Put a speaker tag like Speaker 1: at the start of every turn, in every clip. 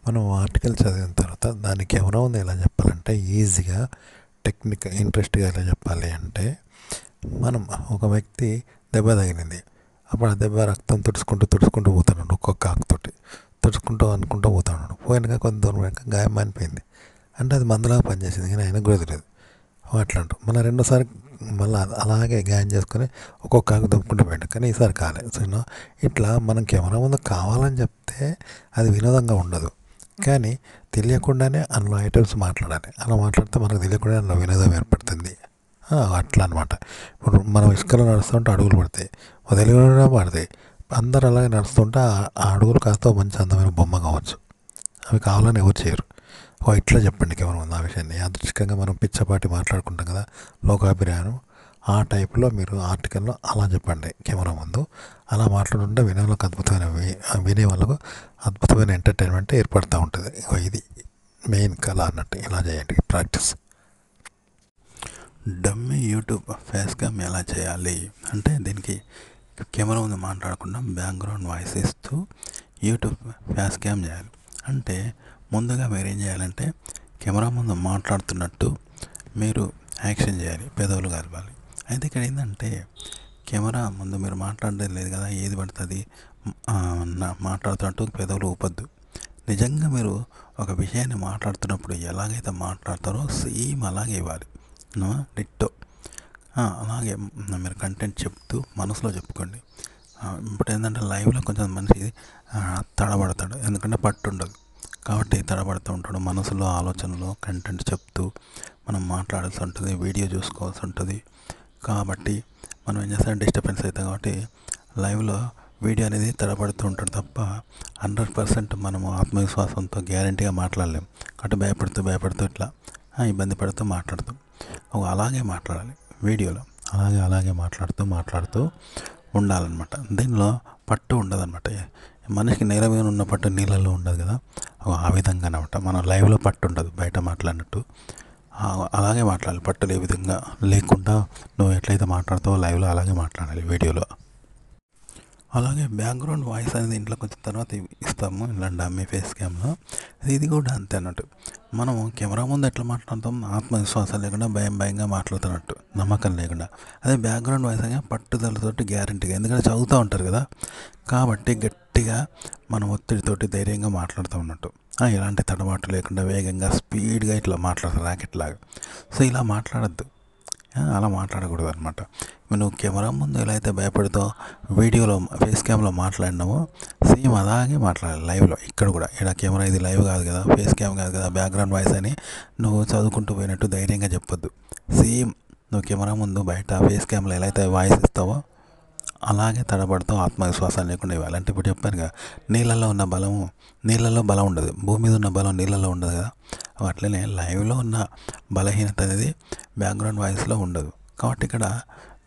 Speaker 1: మనం ఆర్టికల్ చదివిన తర్వాత దానికి కెమెరా ఉంది ఎలా చెప్పాలంటే ఈజీగా ఇంట్రెస్ట్గా ఎలా చెప్పాలి అంటే మనం ఒక వ్యక్తి దెబ్బ తగిలింది. అప్పుడు ఆ దెబ్బ రక్తం తుడుచుకుంటూ పోతున్నాడు. ఒక్కొక్క ఆకుతోటి అనుకుంటూ పోతున్నాడు. పోయినాక కొంత దూరం పోయాక గాయం మానిపోయింది. అంటే అది మందులాగా పనిచేసింది కానీ ఆయనకు కూడా తెలియదు. అట్లా అంటాం. మళ్ళీ రెండోసారి మళ్ళీ అలాగే గాయం చేసుకొని ఒక్కొక్క ఆకు దొప్పుకుంటూ పోయాడు కానీ ఈసారి కాలేదు. సో ఇట్లా మనం కెమెరా ముందు కావాలని చెప్తే అది వినోదంగా ఉండదు. కానీ తెలియకుండానే అందులో ఐటమ్స్ మాట్లాడాలి. అలా మాట్లాడితే మనకు తెలియకుండా అందులో వినోదం ఏర్పడుతుంది. అట్లా అనమాట. ఇప్పుడు మనం ఇసుకలో నడుస్తుంటే అడుగులు పడతాయి, తెలియకుండా పడతాయి. అందరు అలాగే నడుస్తుంటే ఆ అడుగులు కాస్త మంచి అందమైన బొమ్మ కావచ్చు. అవి కావాలని ఎవరు చేయరు. ఇట్లా చెప్పండి కెమెరా ముందు ఆ విషయాన్ని. యాదృచ్ఛికంగా మనం పిచ్చపాటి మాట్లాడుకుంటాం కదా, లోకాభిప్రాయం ఆ టైప్లో మీరు ఆర్టికల్లో అలా చెప్పండి కెమెరా ముందు. అలా మాట్లాడుతుంటే వినే వాళ్ళకు వినే వాళ్ళకు అద్భుతమైన ఎంటర్టైన్మెంట్ ఏర్పడుతూ ఉంటుంది. ఇది మెయిన్ కళ అన్నట్టు. ఇలా చేయండి practice.
Speaker 2: Dummy YouTube face cam ఎలా చేయాలి అంటే, దీనికి కెమెరా ముందు మాట్లాడకుండా బ్యాక్గ్రౌండ్ వాయిస్ ఇస్తూ యూట్యూబ్ ఫేస్ క్యామ్ చేయాలి. అంటే ముందుగా మీరు ఏం చేయాలంటే, కెమెరా ముందు మాట్లాడుతున్నట్టు మీరు యాక్షన్ చేయాలి, పెదవులు కలపాలి. అయితే ఇక్కడ ఏంటంటే, కెమెరా ముందు మీరు మాట్లాడడం లేదు కదా, ఏది పడుతుంది మాట్లాడుతున్నట్టు పెదవులు ఊపొద్దు. నిజంగా మీరు ఒక విషయాన్ని మాట్లాడుతున్నప్పుడు ఎలాగైతే మాట్లాడతారో సేమ్ అలాగే ఇవ్వాలి. డిట్టో అలాగే మీరు కంటెంట్ చెప్తూ మనసులో చెప్పుకోండి. ఇప్పుడు ఏంటంటే లైవ్లో కొంచెం మనిషి తడబడతాడు, ఎందుకంటే పట్టు ఉండదు కాబట్టి తడబడుతూ ఉంటాడు. మనసులో ఆలోచనలో కంటెంట్ చెప్తూ మనం మాట్లాడాల్సి ఉంటుంది, వీడియో చూసుకోవాల్సి ఉంటుంది. కాబట్టి మనం ఏం చేస్తాం, డిస్టర్బెన్స్ అవుతాం. కాబట్టి లైవ్లో వీడియో అనేది తడబడుతూ ఉంటాడు తప్ప 100% మనము ఆత్మవిశ్వాసంతో గ్యారంటీగా మాట్లాడలేం. కాబట్టి భయపడుతూ ఇట్లా ఇబ్బంది పడుతూ మాట్లాడతాం. అలాగే మాట్లాడాలి వీడియోలో. అలాగే మాట్లాడుతూ ఉండాలన్నమాట. దీనిలో పట్టు ఉండదన్నమాట. మనిషికి నేల మీద ఉన్న పట్టు నీళ్ళల్లో ఉండదు కదా, ఆ విధంగా అనమాట. మన లైవ్లో పట్టు ఉండదు, బయట మాట్లాడినట్టు అలాగే మాట్లాడాలి. పట్టులు ఏ విధంగా లేకుండా నువ్వు ఎట్లయితే మాట్లాడతావో లైవ్లో అలాగే మాట్లాడాలి వీడియోలో. అలాగే బ్యాక్గ్రౌండ్ వాయిస్ అనేది ఇంట్లో కొంచెం తర్వాత ఇస్తాము, ఇలా డమ్మీ ఫేస్ క్యామ్లో. ఇది కూడా అంతే అన్నట్టు. మనం కెమెరా ముందు ఎట్లా మాట్లాడతాం, ఆత్మవిశ్వాసం లేకుండా భయంగా మాట్లాడుతున్నట్టు, నమ్మకం లేకుండా. అదే బ్యాక్గ్రౌండ్ వాయిస్ అయినా పట్టుదలతోటి గ్యారంటీగా, ఎందుకంటే చదువుతూ ఉంటారు కదా, కాబట్టి గట్టిగా మనం ఒత్తిడితోటి ధైర్యంగా మాట్లాడుతూ ఉన్నట్టు. ఎలాంటి తడబాటు లేకుండా వేగంగా స్పీడ్గా ఇట్లా మాట్లాడతారు రాకెట్ లాగా. సో ఇలా మాట్లాడద్దు, అలా మాట్లాడకూడదు అనమాట. నువ్వు కెమెరా ముందు ఎలా అయితే భయపడుతావు వీడియోలో ఫేస్ క్యామ్లో మాట్లాడినావో సేమ్ అలాగే మాట్లాడాలి లైవ్లో. ఇక్కడ కూడా కెమెరా ఇది లైవ్ కాదు కదా, ఫేస్ క్యామ్ కాదు కదా, బ్యాక్గ్రౌండ్ వాయిస్ అని నువ్వు చదువుకుంటూ పోయినట్టు ధైర్యంగా చెప్పొద్దు. సేమ్ నువ్వు కెమెరా ముందు బయట ఫేస్ క్యామ్లో ఎలా అయితే వాయిస్ ఇస్తావో అలాగే తడబడుతూ ఆత్మవిశ్వాసం లేకుండా ఇవ్వాలి. అంటే ఇప్పుడు చెప్పాను కదా, నీళ్ళల్లో బలం ఉండదు, భూమి మీద ఉన్న బలం నీళ్ళల్లో ఉండదు కదా. అట్లనే లైవ్లో ఉన్న బలహీనత అనేది బ్యాక్గ్రౌండ్ వాయిస్లో ఉండదు. కాబట్టి ఇక్కడ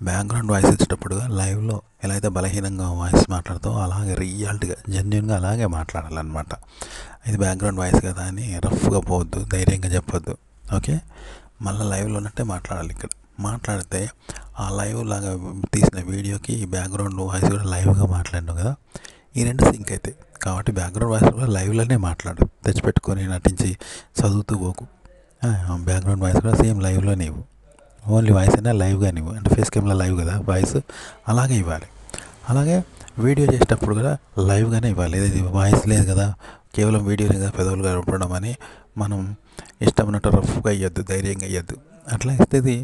Speaker 2: బ్యాక్గ్రౌండ్ వాయిస్ ఇచ్చేటప్పుడు లైవ్లో ఎలా అయితే బలహీనంగా వాయిస్ మాట్లాడతావో అలాగే రియాలిటీగా జెన్యున్గా అలాగే మాట్లాడాలన్నమాట. ఇది బ్యాక్గ్రౌండ్ వాయిస్ కదా అని రఫ్గా పోవద్దు, ధైర్యంగా చెప్పొద్దు. ఓకే, మళ్ళీ లైవ్లో ఉన్నట్టే మాట్లాడాలి. ఇక్కడ మాట్లాడితే ఆ లైవ్ లాగా తీసిన వీడియోకి ఈ బ్యాక్గ్రౌండ్ వాయిస్ కూడా లైవ్గా మాట్లాడినావు కదా, ఈ రెండు సింక్ అవుతాయి. కాబట్టి బ్యాక్గ్రౌండ్ వాయిస్ కూడా లైవ్లోనే మాట్లాడు, తెచ్చిపెట్టుకొని నటించి చదువుతూ పోకు. బ్యాక్గ్రౌండ్ వాయిస్ కూడా సేమ్ లైవ్లోనే ఇవ్వు. ఓన్లీ వాయిస్ అయినా లైవ్గానే ఇవ్వు, అంటే ఫేస్ కెమెరా లైవ్ కదా వాయిస్, అలాగే ఇవ్వాలి. అలాగే వీడియో చేసేటప్పుడు కూడా లైవ్గానే ఇవ్వాలి. ఇది వాయిస్ లేదు కదా, కేవలం వీడియో లేదా పెదవులు గడపడం అని మనం ఇష్టం ఉన్నట్టు రఫ్గా ఇవ్వద్దు, ధైర్యంగా ఇవ్వద్దు. అట్లా ఇస్తే ఇది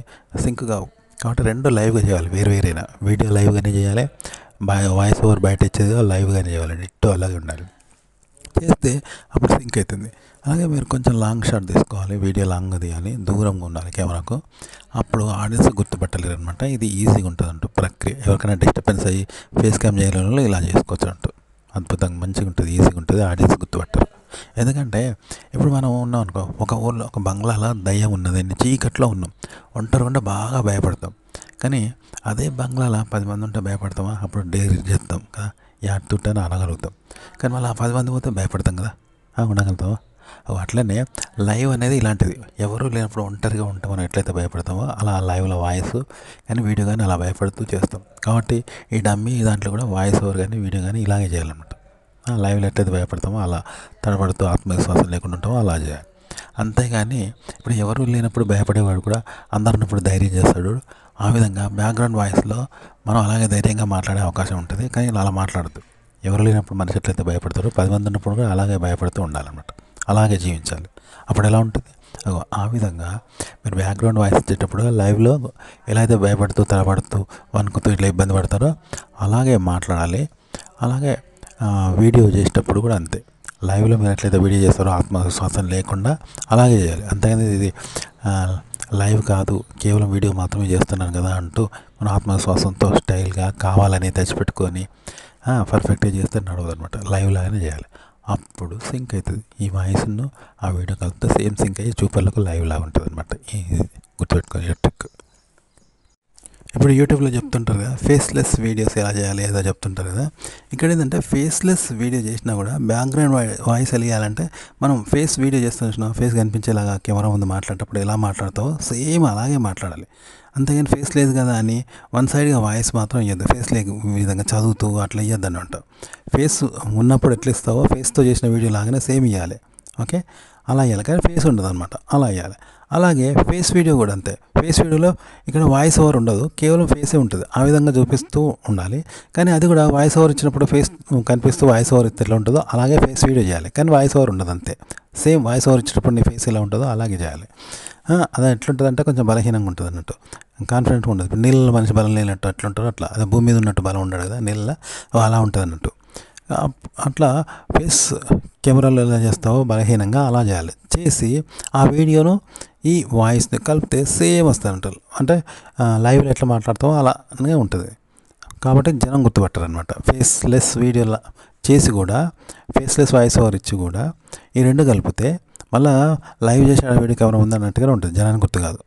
Speaker 2: సింక్ కావు. కాబట్టి రెండు లైవ్గా చేయాలి, వేరైనా వీడియో లైవ్గానే చేయాలి, వాయిస్ ఓవర్ బయట ఇచ్చేది లైవ్గానే చేయాలి. ఇట్టు అలాగే ఉండాలి. చేస్తే అప్పుడు సింక్ అవుతుంది. అలాగే మీరు కొంచెం లాంగ్ షాట్ తీసుకోవాలి, వీడియో లాంగ్గా తీయాలి, దూరంగా ఉండాలి కెమెరాకు. అప్పుడు ఆడియన్స్ గుర్తుపట్టలేరు అనమాట. ఇది ఈజీగా ఉంటుంది అంటూ ప్రక్రియ. ఎవరికైనా డిస్టర్బెన్స్ అయ్యి ఫేస్ క్యామ్ చేయలేని వాళ్ళు ఇలా చేసుకోవచ్చు అంటూ. అద్భుతంగా మంచిగా ఉంటుంది, ఈజీగా ఉంటుంది, ఆడియన్స్ గుర్తుపట్టరు. ఎందుకంటే ఇప్పుడు మనం ఉన్నాం అనుకో, ఒక ఊళ్ళో ఒక బంగ్లాలో దయ్యం ఉన్నది, చీకట్లో ఉన్నాం, ఒంటరిగా బాగా భయపడతాం. కానీ అదే బంగ్లాలో 10 మంది ఉంటే భయపడతామా? అప్పుడు డేర్ చేస్తాం కదా, యాడుతుంటే అనగలుగుతాం. కానీ మళ్ళీ ఆ 10 మంది పోతే భయపడతాం కదా, ఉండగలుగుతావా? అట్లనే లైవ్ అనేది ఇలాంటిది. ఎవరు లేనప్పుడు ఒంటరిగా ఉంటాం, మనం ఎట్లయితే భయపడతామో అలా లైవ్లో వాయిస్ కానీ వీడియో కానీ అలా భయపడుతూ చేస్తాం. కాబట్టి ఈ డమ్మీ దాంట్లో కూడా వాయిస్ ఓవర్ కానీ వీడియో కానీ ఇలాగే చేయాలన్నమాట. లైవ్లో ఎట్లయితే భయపడతామో అలా తడబడుతూ ఆత్మవిశ్వాసం లేకుండా ఉంటామో అలా చేయాలి. అంతేగాని ఇప్పుడు ఎవరు లేనప్పుడు భయపడేవాడు కూడా అందరు ఉన్నప్పుడు ధైర్యం చేస్తాడు. ఆ విధంగా బ్యాక్గ్రౌండ్ వాయిస్లో మనం అలాగే ధైర్యంగా మాట్లాడే అవకాశం ఉంటుంది. కానీ అలా మాట్లాడద్దు. ఎవరు లేనప్పుడు మనిషి ఎట్లయితే భయపడతారో 10 మంది ఉన్నప్పుడు కూడా అలాగే భయపడుతూ ఉండాలన్నమాట. అలాగే జీవించాలి. అప్పుడు ఎలా ఉంటుంది? ఆ విధంగా మీరు బ్యాక్గ్రౌండ్ వాయిస్ ఇచ్చేటప్పుడు లైవ్లో ఎలా అయితే భయపడుతూ తడబడుతూ వణుకుతూ ఇట్లా ఇబ్బంది పడతారో అలాగే మాట్లాడాలి. అలాగే వీడియో చేసేటప్పుడు కూడా అంతే. లైవ్లో మీరు ఎట్లయితే వీడియో చేస్తారో ఆత్మవిశ్వాసం లేకుండా అలాగే చేయాలి. అంతేగాని ఇది లైవ్ కాదు, కేవలం వీడియో మాత్రమే చేస్తున్నాను కదా అంటూ మన ఆత్మవిశ్వాసంతో స్టైల్గా కావాలని తెచ్చిపెట్టుకొని పర్ఫెక్ట్గా చేస్తే నడవదు అనమాట. లైవ్ లాగానే చేయాలి. అప్పుడు సింక్ అవుతుంది. ఈ వాయిస్ను ఆ వీడియో కలిపితే సేమ్ సింక్ అయ్యి చూపర్లకు లైవ్ లాగా ఉంటుంది అనమాట. గుర్తుపెట్టుకొని ట్రిక్. ఇప్పుడు యూట్యూబ్లో చెప్తుంటారు కదా ఫేస్లెస్ వీడియోస్ ఎలా చేయాలి ఏదో చెప్తుంటారు కదా. ఇక్కడ ఏంటంటే ఫేస్లెస్ వీడియో చేసినా కూడా బ్యాక్గ్రౌండ్ వాయిస్ వెళ్ళాలంటే మనం ఫేస్ వీడియో చేస్తున్నాం, ఫేస్ కనిపించేలాగా కెమెరా ముందు మాట్లాడేటప్పుడు ఎలా మాట్లాడతావో సేమ్ అలాగే మాట్లాడాలి. అంతేగాని ఫేస్ లేదు కదా అని వన్ సైడ్గా వాయిస్ మాత్రం ఇవ్వద్దు. ఫేస్ లేక విధంగా చదువుతూ అట్లా ఇవ్వద్దు అనమాట. ఫేస్ ఉన్నప్పుడు ఎట్లా ఇస్తావో ఫేస్తో చేసిన వీడియో లాగానే సేమ్ ఇవ్వాలి. ఓకే, అలా ఇవ్వాలి. కానీ ఫేస్ ఉండదు అనమాట, అలా ఇవ్వాలి. అలాగే ఫేస్ వీడియో కూడా అంతే. ఫేస్ వీడియోలో ఇక్కడ వాయిస్ ఓవర్ ఉండదు, కేవలం ఫేసే ఉంటుంది. ఆ విధంగా చూపిస్తూ ఉండాలి. కానీ అది కూడా వాయిస్ ఓవర్ ఇచ్చినప్పుడు ఫేస్ కనిపిస్తూ వాయిస్ ఓవర్ ఇస్తే ఎట్లా ఉంటుందో అలాగే ఫేస్ వీడియో చేయాలి. కానీ వాయిస్ ఓవర్ ఉండదు అంతే. సేమ్ వాయిస్ ఓవర్ ఇచ్చినప్పుడు నీ ఫేస్ ఎలా ఉంటుందో అలాగే చేయాలి. అది ఎట్లుంటుంది అంటే కొంచెం బలహీనంగా ఉంటుంది అన్నట్టు, కాన్ఫిడెంట్గా ఉండదు. ఇప్పుడు నీళ్ళలో మనిషి బలం లేనట్టు ఎట్లుంటారో అట్లా, అదే భూమి మీద ఉన్నట్టు బలం ఉండడు కదా నీళ్ళలో, అలా ఉంటుంది అన్నట్టు. అట్లా ఫేస్ కెమెరాలో ఎలా చేస్తావో బలహీనంగా అలా చేయాలి. చేసి ఆ వీడియోను ఈ వాయిస్ని కలిపితే సేమ్ వస్తుంది అంటారు. అంటే లైవ్లో ఎట్లా మాట్లాడతామో అలానే ఉంటుంది. కాబట్టి జనం గుర్తుపట్టారు అనమాట. ఫేస్లెస్ వీడియోలా చేసి కూడా ఫేస్లెస్ వాయిస్ ఓవర్ ఇచ్చి కూడా ఈ రెండు కలిపితే మళ్ళీ లైవ్ చేసే వీడియో కెమెరా ఉందన్నట్టుగా ఉంటుంది, జనానికి గుర్తు కాదు.